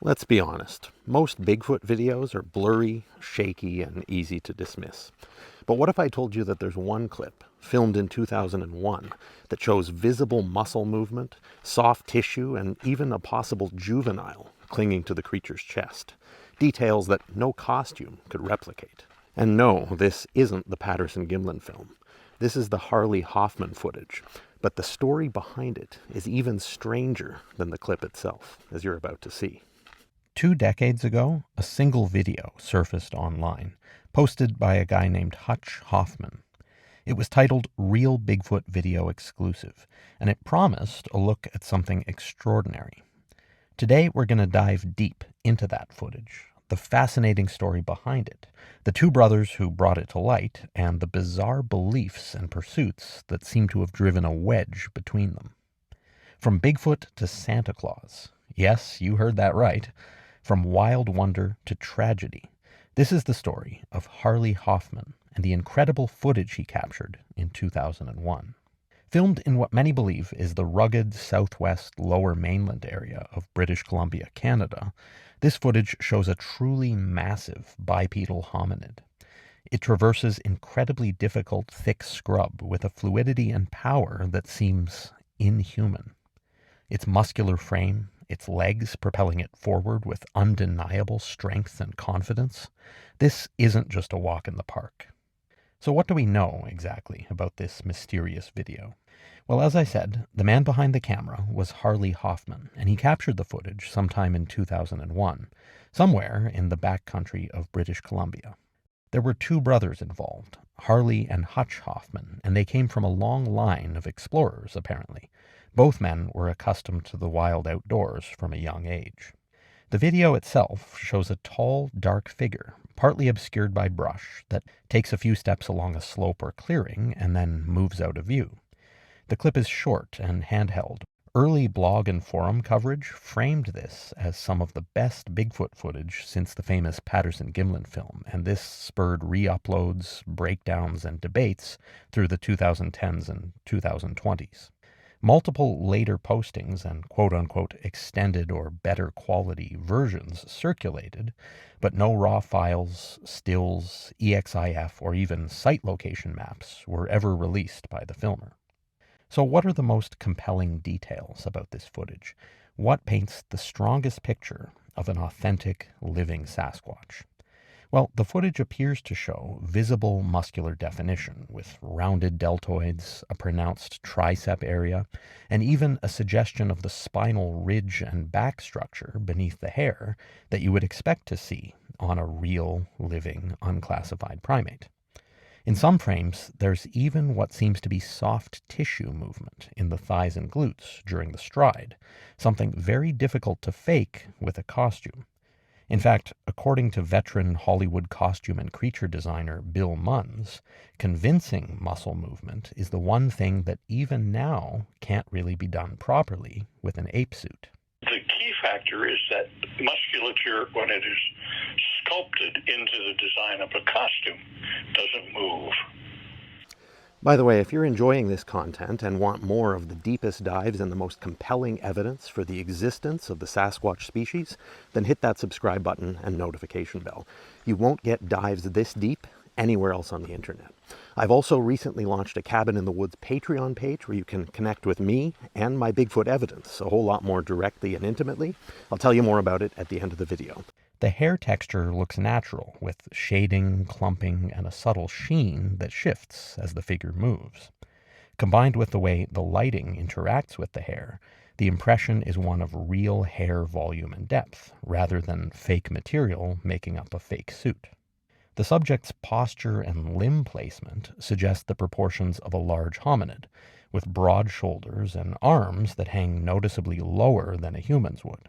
Let's be honest, most Bigfoot videos are blurry, shaky, and easy to dismiss. But what if I told you that there's one clip, filmed in 2001, that shows visible muscle movement, soft tissue, and even a possible juvenile clinging to the creature's chest? Details that no costume could replicate. And no, this isn't the Patterson-Gimlin film. This is the Harley Hoffman footage. But the story behind it is even stranger than the clip itself, as you're about to see. 2 decades ago, a single video surfaced online, posted by a guy named Hutch Hoffman. It was titled Real Bigfoot Video Exclusive, and it promised a look at something extraordinary. Today, we're going to dive deep into that footage, the fascinating story behind it, the two brothers who brought it to light, and the bizarre beliefs and pursuits that seem to have driven a wedge between them. From Bigfoot to Santa Claus. Yes, you heard that right. From wild wonder to tragedy, this is the story of Harley Hoffman and the incredible footage he captured in 2001. Filmed in what many believe is the rugged southwest lower mainland area of British Columbia, Canada, this footage shows a truly massive bipedal hominid. It traverses incredibly difficult thick scrub with a fluidity and power that seems inhuman. Its muscular frame, its legs propelling it forward with undeniable strength and confidence. This isn't just a walk in the park. So what do we know exactly about this mysterious video? Well, as I said, the man behind the camera was Harley Hoffman, and he captured the footage sometime in 2001, somewhere in the backcountry of British Columbia. There were two brothers involved, Harley and Hutch Hoffman, and they came from a long line of explorers, apparently. Both men were accustomed to the wild outdoors from a young age. The video itself shows a tall, dark figure, partly obscured by brush, that takes a few steps along a slope or clearing and then moves out of view. The clip is short and handheld. Early blog and forum coverage framed this as some of the best Bigfoot footage since the famous Patterson-Gimlin film, and this spurred re-uploads, breakdowns, and debates through the 2010s and 2020s. Multiple later postings and quote-unquote extended or better quality versions circulated, but no raw files, stills, EXIF, or even site location maps were ever released by the filmer. So what are the most compelling details about this footage? What paints the strongest picture of an authentic, living Sasquatch? Well, the footage appears to show visible muscular definition with rounded deltoids, a pronounced tricep area, and even a suggestion of the spinal ridge and back structure beneath the hair that you would expect to see on a real, living, unclassified primate. In some frames, there's even what seems to be soft tissue movement in the thighs and glutes during the stride, something very difficult to fake with a costume. In fact, according to veteran Hollywood costume and creature designer Bill Munns, convincing muscle movement is the one thing that even now can't really be done properly with an ape suit. The key factor is that musculature, when it is sculpted into the design of a costume, doesn't move. By the way, if you're enjoying this content and want more of the deepest dives and the most compelling evidence for the existence of the Sasquatch species, then hit that subscribe button and notification bell. You won't get dives this deep anywhere else on the internet. I've also recently launched a Cabin in the Woods Patreon page where you can connect with me and my Bigfoot evidence a whole lot more directly and intimately. I'll tell you more about it at the end of the video. The hair texture looks natural, with shading, clumping, and a subtle sheen that shifts as the figure moves. Combined with the way the lighting interacts with the hair, the impression is one of real hair volume and depth, rather than fake material making up a fake suit. The subject's posture and limb placement suggest the proportions of a large hominid, with broad shoulders and arms that hang noticeably lower than a human's would.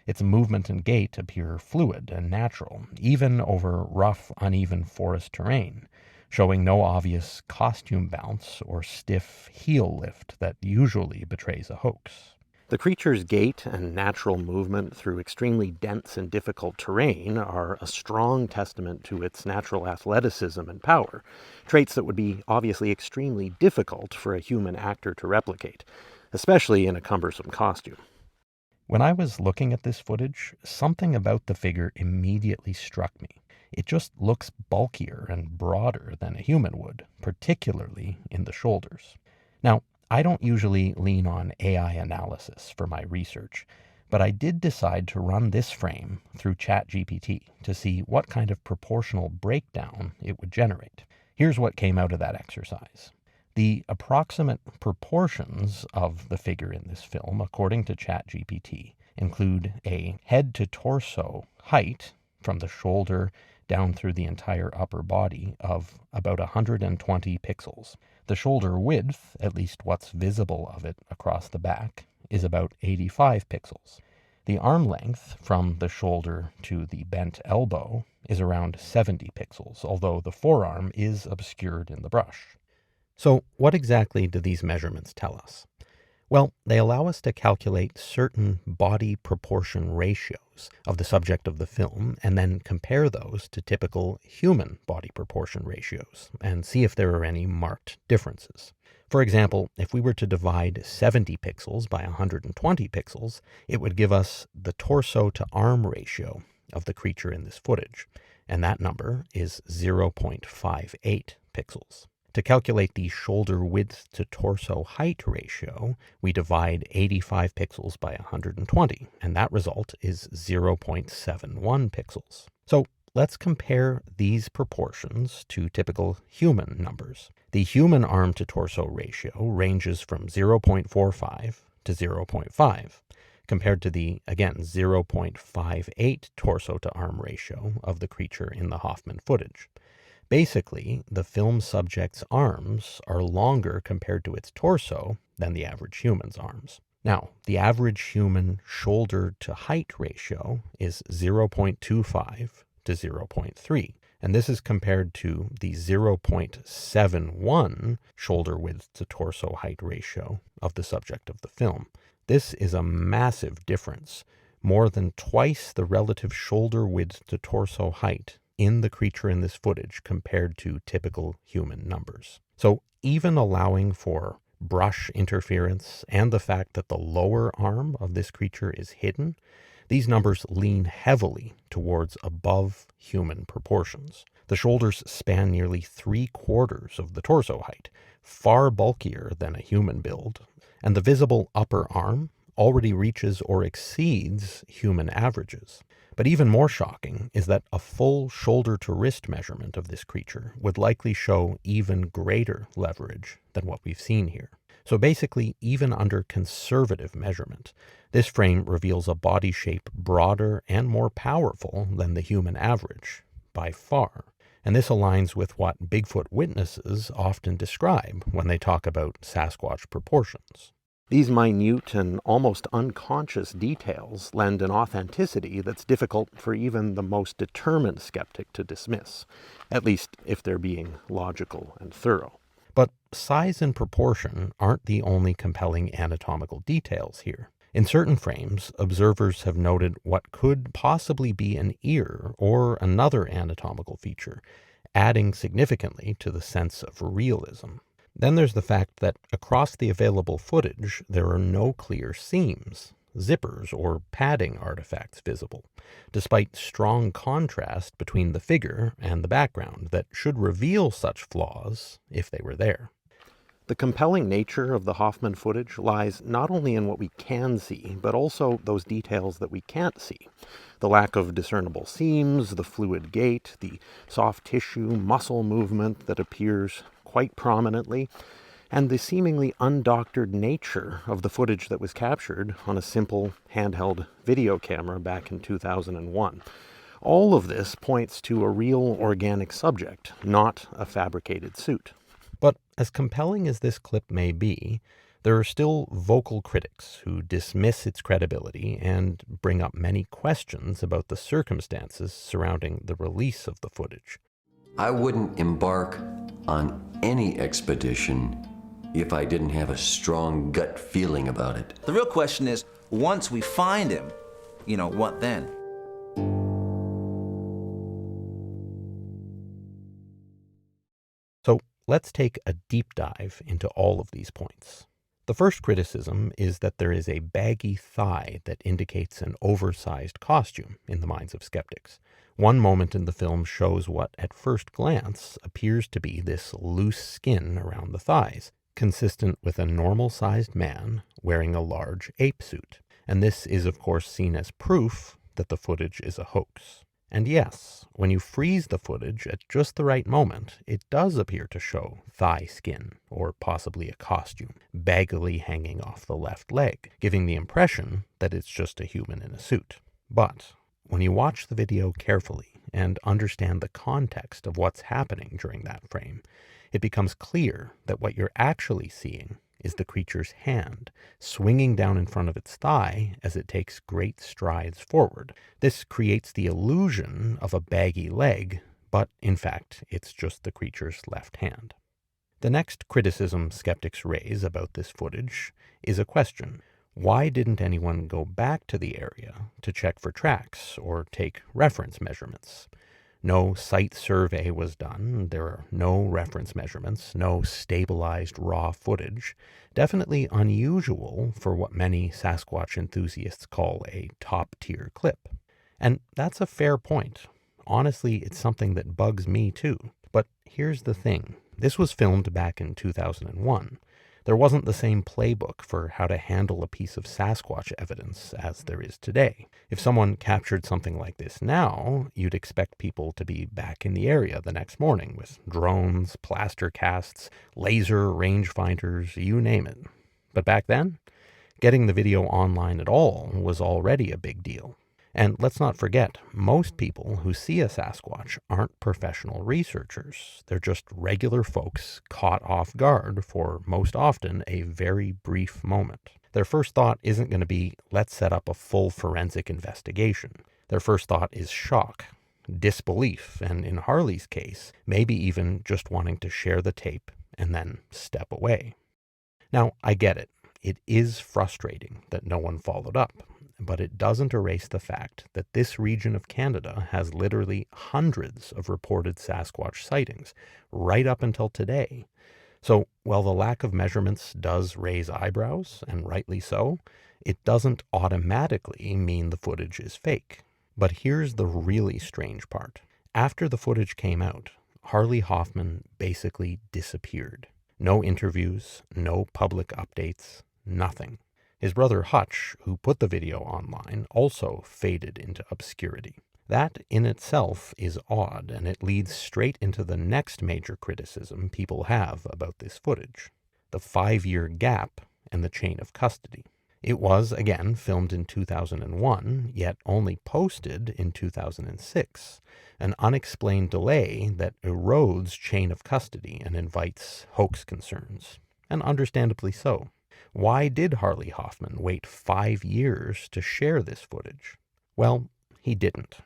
Its movement and gait appear fluid and natural, even over rough, uneven forest terrain, showing no obvious costume bounce or stiff heel lift that usually betrays a hoax. The creature's gait and natural movement through extremely dense and difficult terrain are a strong testament to its natural athleticism and power, traits that would be obviously extremely difficult for a human actor to replicate, especially in a cumbersome costume. When I was looking at this footage, something about the figure immediately struck me. It just looks bulkier and broader than a human would, particularly in the shoulders. Now, I don't usually lean on AI analysis for my research, but I did decide to run this frame through ChatGPT to see what kind of proportional breakdown it would generate. Here's what came out of that exercise. The approximate proportions of the figure in this film, according to ChatGPT, include a head to torso height from the shoulder down through the entire upper body of about 120 pixels. The shoulder width, at least what's visible of it across the back, is about 85 pixels. The arm length from the shoulder to the bent elbow is around 70 pixels, although the forearm is obscured in the brush. So what exactly do these measurements tell us? Well, they allow us to calculate certain body proportion ratios of the subject of the film and then compare those to typical human body proportion ratios and see if there are any marked differences. For example, if we were to divide 70 pixels by 120 pixels, it would give us the torso to arm ratio of the creature in this footage, and that number is 0.58 pixels. To calculate the shoulder width to torso height ratio, we divide 85 pixels by 120, and that result is 0.71 pixels. So let's compare these proportions to typical human numbers. The human arm to torso ratio ranges from 0.45 to 0.5, compared to the, again, 0.58 torso to arm ratio of the creature in the Hoffman footage. Basically, the film subject's arms are longer compared to its torso than the average human's arms. Now, the average human shoulder to height ratio is 0.25 to 0.3, and this is compared to the 0.71 shoulder width to torso height ratio of the subject of the film. This is a massive difference, more than twice the relative shoulder width to torso height in the creature in this footage compared to typical human numbers. So even allowing for brush interference and the fact that the lower arm of this creature is hidden, these numbers lean heavily towards above human proportions. The shoulders span nearly 3/4 of the torso height, far bulkier than a human build, and the visible upper arm already reaches or exceeds human averages. But even more shocking is that a full shoulder to wrist measurement of this creature would likely show even greater leverage than what we've seen here. So basically, even under conservative measurement, this frame reveals a body shape broader and more powerful than the human average, by far. And this aligns with what Bigfoot witnesses often describe when they talk about Sasquatch proportions. These minute and almost unconscious details lend an authenticity that's difficult for even the most determined skeptic to dismiss, at least if they're being logical and thorough. But size and proportion aren't the only compelling anatomical details here. In certain frames, observers have noted what could possibly be an ear or another anatomical feature, adding significantly to the sense of realism. Then there's the fact that across the available footage, there are no clear seams, zippers, or padding artifacts visible, despite strong contrast between the figure and the background that should reveal such flaws if they were there. The compelling nature of the Hoffman footage lies not only in what we can see, but also those details that we can't see. The lack of discernible seams, the fluid gait, the soft tissue, muscle movement that appears quite prominently, and the seemingly undoctored nature of the footage that was captured on a simple handheld video camera back in 2001. All of this points to a real organic subject, not a fabricated suit. But as compelling as this clip may be, there are still vocal critics who dismiss its credibility and bring up many questions about the circumstances surrounding the release of the footage. I wouldn't embark on any expedition if I didn't have a strong gut feeling about it. The real question is, once we find him, what then? So let's take a deep dive into all of these points. The The first criticism is that there is a baggy thigh that indicates an oversized costume in the minds of skeptics. One moment in the film shows what, at first glance, appears to be this loose skin around the thighs, consistent with a normal-sized man wearing a large ape suit. And this is, of course, seen as proof that the footage is a hoax. And yes, when you freeze the footage at just the right moment, it does appear to show thigh skin, or possibly a costume, baggily hanging off the left leg, giving the impression that it's just a human in a suit. But when you watch the video carefully and understand the context of what's happening during that frame, it becomes clear that what you're actually seeing is the creature's hand swinging down in front of its thigh as it takes great strides forward. This creates the illusion of a baggy leg, but in fact, it's just the creature's left hand. The next criticism skeptics raise about this footage is a question. Why didn't anyone go back to the area to check for tracks or take reference measurements? No site survey was done, there are no reference measurements, no stabilized raw footage. Definitely unusual for what many Sasquatch enthusiasts call a top-tier clip. And that's a fair point. Honestly, it's something that bugs me too. But here's the thing. This was filmed back in 2001. There wasn't the same playbook for how to handle a piece of Sasquatch evidence as there is today. If someone captured something like this now, you'd expect people to be back in the area the next morning with drones, plaster casts, laser rangefinders, you name it. But back then, getting the video online at all was already a big deal. And let's not forget, most people who see a Sasquatch aren't professional researchers. They're just regular folks caught off guard for, most often, a very brief moment. Their first thought isn't going to be, let's set up a full forensic investigation. Their first thought is shock, disbelief, and in Harley's case, maybe even just wanting to share the tape and then step away. Now, I get it. It is frustrating that no one followed up. But it doesn't erase the fact that this region of Canada has literally hundreds of reported Sasquatch sightings, right up until today. So, while the lack of measurements does raise eyebrows, and rightly so, it doesn't automatically mean the footage is fake. But here's the really strange part. After the footage came out, Harley Hoffman basically disappeared. No interviews, no public updates, nothing. His brother Hutch, who put the video online, also faded into obscurity. That in itself is odd, and it leads straight into the next major criticism people have about this footage: the 5-year gap and the chain of custody. It was, again, filmed in 2001, yet only posted in 2006, an unexplained delay that erodes chain of custody and invites hoax concerns, and understandably so. Why did Harley Hoffman wait 5 years to share this footage? Well, he didn't.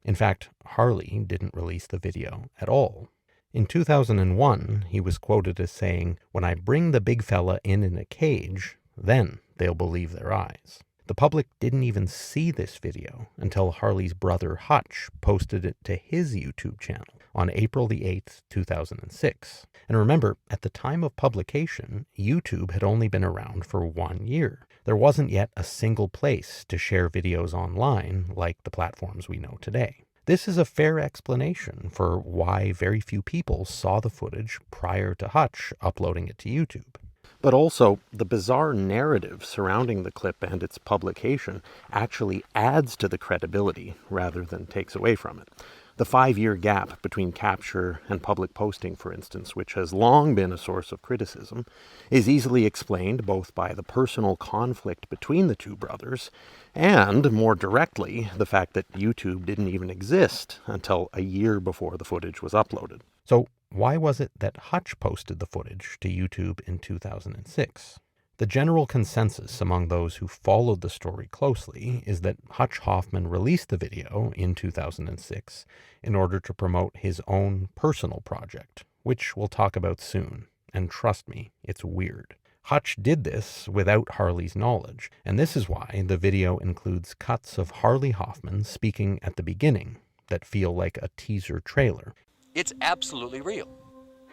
In fact, Harley didn't release the video at all. In 2001, he was quoted as saying, "When I bring the big fella in a cage, then they'll believe their eyes." The public didn't even see this video until Harley's brother Hutch posted it to his YouTube channel on April the 8th, 2006. And remember, at the time of publication, YouTube had only been around for 1 year. There wasn't yet a single place to share videos online like the platforms we know today. This is a fair explanation for why very few people saw the footage prior to Hutch uploading it to YouTube. But also, the bizarre narrative surrounding the clip and its publication actually adds to the credibility rather than takes away from it. The 5-year gap between capture and public posting, for instance, which has long been a source of criticism, is easily explained both by the personal conflict between the two brothers and, more directly, the fact that YouTube didn't even exist until a year before the footage was uploaded. So, why was it that Hutch posted the footage to YouTube in 2006? The general consensus among those who followed the story closely is that Hutch Hoffman released the video in 2006 in order to promote his own personal project, which we'll talk about soon. And trust me, it's weird. Hutch did this without Harley's knowledge, and this is why the video includes cuts of Harley Hoffman speaking at the beginning that feel like a teaser trailer. It's absolutely real.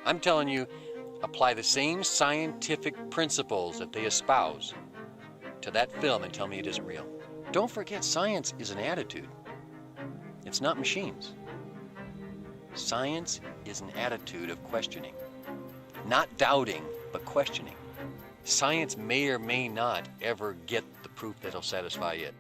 I'm telling you, apply the same scientific principles that they espouse to that film and tell me it isn't real. Don't forget, science is an attitude. It's not machines. Science is an attitude of questioning. Not doubting, but questioning. Science may or may not ever get the proof that'll satisfy it.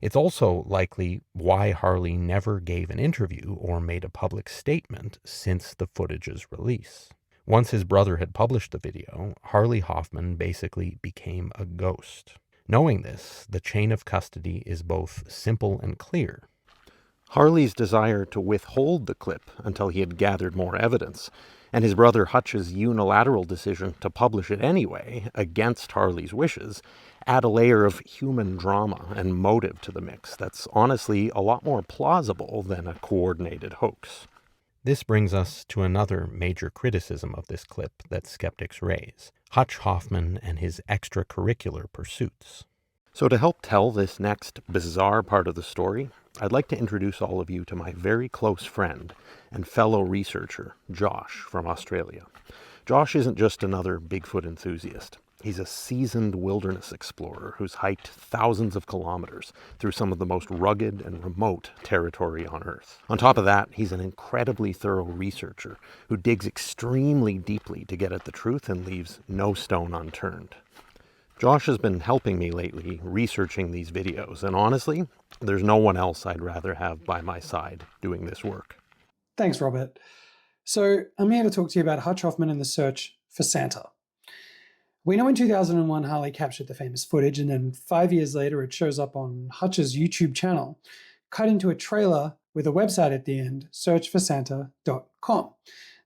It's also likely why Harley never gave an interview or made a public statement since the footage's release. Once his brother had published the video, Harley Hoffman basically became a ghost. Knowing this, the chain of custody is both simple and clear. Harley's desire to withhold the clip until he had gathered more evidence, and his brother Hutch's unilateral decision to publish it anyway, against Harley's wishes, add a layer of human drama and motive to the mix that's honestly a lot more plausible than a coordinated hoax. This brings us to another major criticism of this clip that skeptics raise: Hutch Hoffman and his extracurricular pursuits. So to help tell this next bizarre part of the story, I'd like to introduce all of you to my very close friend and fellow researcher, Josh from Australia. Josh isn't just another Bigfoot enthusiast. He's a seasoned wilderness explorer who's hiked thousands of kilometers through some of the most rugged and remote territory on Earth. On top of that, he's an incredibly thorough researcher who digs extremely deeply to get at the truth and leaves no stone unturned. Josh has been helping me lately researching these videos, and honestly, there's no one else I'd rather have by my side doing this work. Thanks, Robert. So I'm here to talk to you about Hutch Hoffman and the search for Santa. We know in 2001 Harley captured the famous footage, and then 5 years later it shows up on Hutch's YouTube channel, cut into a trailer with a website at the end, searchforsanta.com.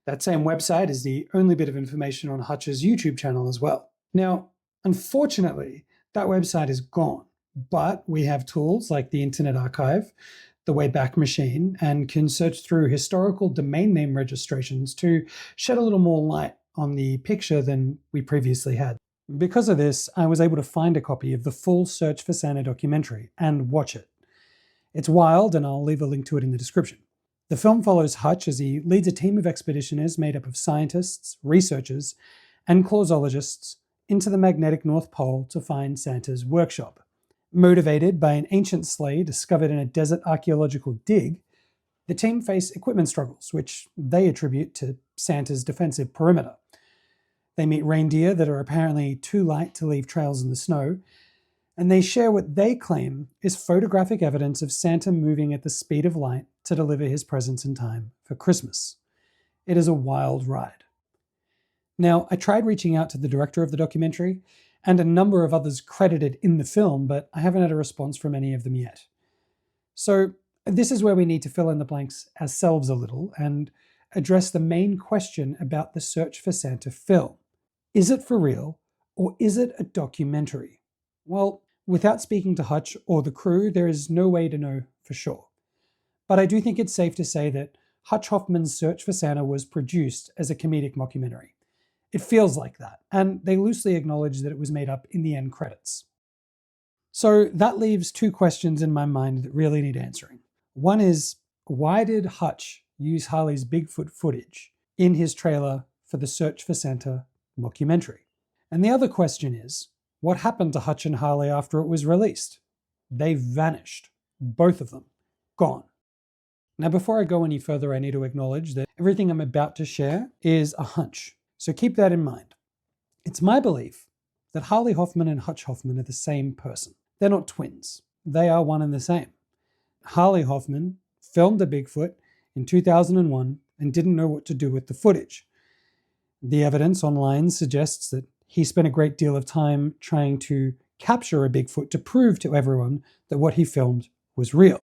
That same website is the only bit of information on Hutch's YouTube channel as well. Now, unfortunately, that website is gone, but we have tools like the Internet Archive, the Wayback Machine, and can search through historical domain name registrations to shed a little more light on the picture than we previously had. Because of this, I was able to find a copy of the full Search for Santa documentary and watch it. It's wild, and I'll leave a link to it in the description. The film follows Hutch as he leads a team of expeditioners made up of scientists, researchers, and clausologists into the magnetic North Pole to find Santa's workshop. Motivated by an ancient sleigh discovered in a desert archaeological dig, the team face equipment struggles, which they attribute to Santa's defensive perimeter. They meet reindeer that are apparently too light to leave trails in the snow, and they share what they claim is photographic evidence of Santa moving at the speed of light to deliver his presents in time for Christmas. It is a wild ride. Now, I tried reaching out to the director of the documentary and a number of others credited in the film, but I haven't had a response from any of them yet. So this is where we need to fill in the blanks ourselves a little and address the main question about the Search for Santa film. Is it for real, or is it a documentary? Well, without speaking to Hutch or the crew, there is no way to know for sure. But I do think it's safe to say that Hutch Hoffman's Search for Santa was produced as a comedic mockumentary. It feels like that, and they loosely acknowledge that it was made up in the end credits. So that leaves two questions in my mind that really need answering. One is, why did Hutch use Harley's Bigfoot footage in his trailer for the Search for Santa mockumentary? And the other question is, what happened to Hutch and Harley after it was released? They vanished. Both of them. Gone. Now, before I go any further, I need to acknowledge that everything I'm about to share is a hunch. So keep that in mind. It's my belief that Harley Hoffman and Hutch Hoffman are the same person. They're not twins. They are one and the same. Harley Hoffman filmed a Bigfoot in 2001 and didn't know what to do with the footage. The evidence online suggests that he spent a great deal of time trying to capture a Bigfoot to prove to everyone that what he filmed was real.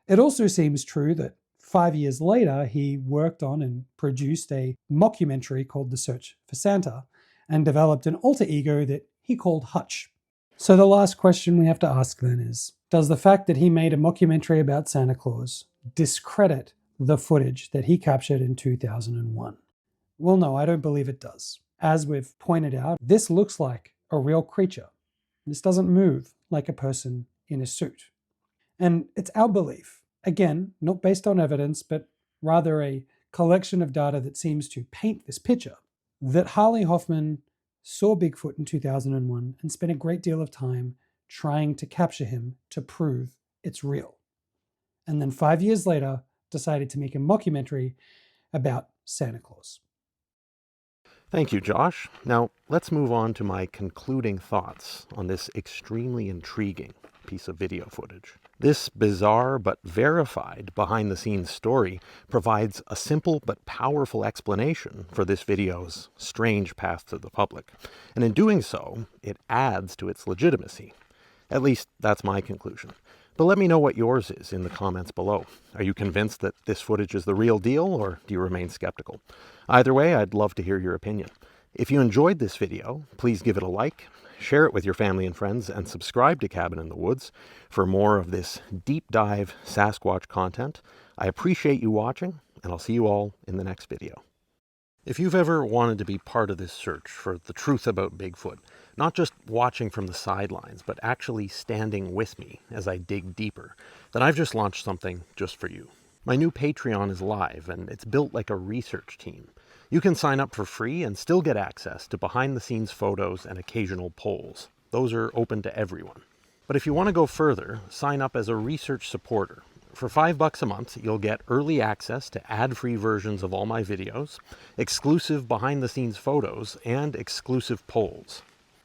It also seems true that 5 years later, he worked on and produced a mockumentary called The Search for Santa and developed an alter ego that he called Hutch. So the last question we have to ask then is, does the fact that he made a mockumentary about Santa Claus discredit the footage that he captured in 2001? Well, no, I don't believe it does. As we've pointed out, this looks like a real creature. This doesn't move like a person in a suit. And it's our belief, again, not based on evidence, but rather a collection of data that seems to paint this picture, that Harley Hoffman saw Bigfoot in 2001 and spent a great deal of time trying to capture him to prove it's real. And then 5 years later, decided to make a mockumentary about Santa Claus. Thank you, Josh. Now, let's move on to my concluding thoughts on this extremely intriguing piece of video footage. This bizarre but verified behind-the-scenes story provides a simple but powerful explanation for this video's strange path to the public. And in doing so, it adds to its legitimacy. At least, that's my conclusion. But let me know what yours is in the comments below. Are you convinced that this footage is the real deal, or do you remain skeptical? Either way, I'd love to hear your opinion. If you enjoyed this video, please give it a like, share it with your family and friends, and subscribe to Cabin in the Woods for more of this deep dive Sasquatch content. I appreciate you watching, and I'll see you all in the next video. If you've ever wanted to be part of this search for the truth about Bigfoot, not just watching from the sidelines, but actually standing with me as I dig deeper, then I've just launched something just for you. My new Patreon is live, and it's built like a research team. You can sign up for free and still get access to behind-the-scenes photos and occasional polls. Those are open to everyone. But if you want to go further, sign up as a research supporter. For $5 a month, you'll get early access to ad-free versions of all my videos, exclusive behind-the-scenes photos, and exclusive polls.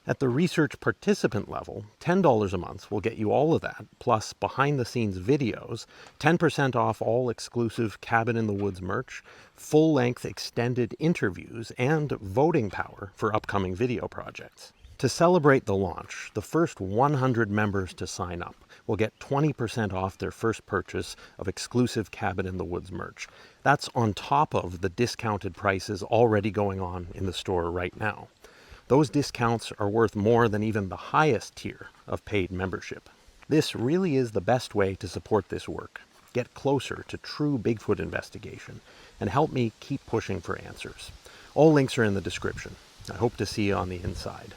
At the research participant level, $10 a month will get you all of that, plus behind-the-scenes videos, 10% off all exclusive Cabin in the Woods merch, full-length extended interviews, and voting power for upcoming video projects. To celebrate the launch, the first 100 members to sign up will get 20% off their first purchase of exclusive Cabin in the Woods merch. That's on top of the discounted prices already going on in the store right now. Those discounts are worth more than even the highest tier of paid membership. This really is the best way to support this work, get closer to true Bigfoot investigation, and help me keep pushing for answers. All links are in the description. I hope to see you on the inside.